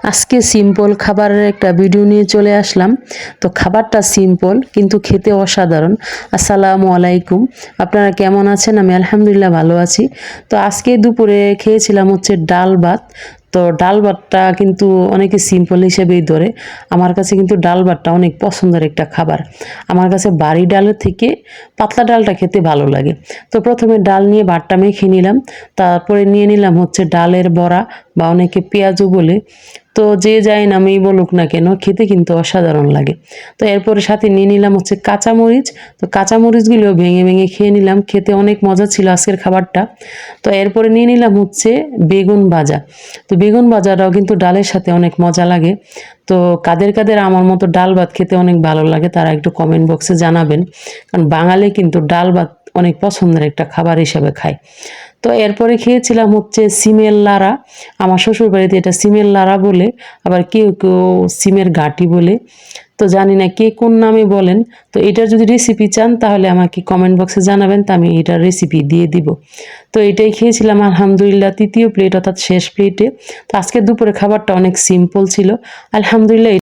আজকে সিম্পল খাবারের একটা ভিডিও নিয়ে চলে আসলাম। তো খাবারটা সিম্পল কিন্তু খেতে অসাধারণ। আসসালামু আলাইকুম, আপনারা কেমন আছেন? আমি আলহামদুলিল্লাহ ভালো আছি। তো আজকে দুপুরে খেয়েছিলাম হচ্ছে ডাল ভাত। তো ডাল ভাতটা কিন্তু অনেকে সিম্পল হিসেবেই ধরে, আমার কাছে কিন্তু ডাল ভাতটা অনেক পছন্দের একটা খাবার। আমার কাছে বাড়ি ডালের থেকে পাতলা ডালটা খেতে ভালো লাগে। তো প্রথমে ডাল নিয়ে ভাতটা মেখে নিলাম, তারপরে নিয়ে নিলাম হচ্ছে ডালের বড়া বা অনেকে পেঁয়াজও বলে। তো যে যাই নামেই বলুক না কেন, খেতে কিন্তু অসাধারণ লাগে। তো এরপরে সাথে নিয়ে নিলাম হচ্ছে কাঁচামরিচ। তো কাঁচামরিচগুলো ভেঙে ভেঙে খেয়ে নিলাম, খেতে অনেক মজা ছিল আজকের খাবারটা। তো এরপরে নিয়ে নিলাম হচ্ছে বেগুন ভাজা। তো বেগুন ভাজাটাও কিন্তু ডালের সাথে অনেক মজা লাগে। তো কাদের কাদের আমার মতো ডাল ভাত খেতে অনেক ভালো লাগে তারা একটু কমেন্ট বক্সে জানাবেন, কারণ বাঙালি কিন্তু ডাল ভাত অনেক পছন্দের একটা খাবার হিসেবে খায়। তো এরপরে খেয়েছিলাম হচ্ছে সিমের লাড়া। আমার শ্বশুরবাড়িতে এটা সিমের লাড়া বলে, আবার কেউ কেউ সিমের ঘাটি বলে। তো জানি না কে কোন নামে বলেন। তো এটার যদি রেসিপি চান তাহলে আমাকে কমেন্ট বক্সে জানাবেন, তা আমি এটার রেসিপি দিয়ে দিব। তো এটাই খেয়েছিলাম আলহামদুলিল্লাহ, তৃতীয় প্লেট অর্থাৎ শেষ প্লেটে। তো আজকে দুপুরে খাবারটা অনেক সিম্পল ছিল আলহামদুলিল্লাহ।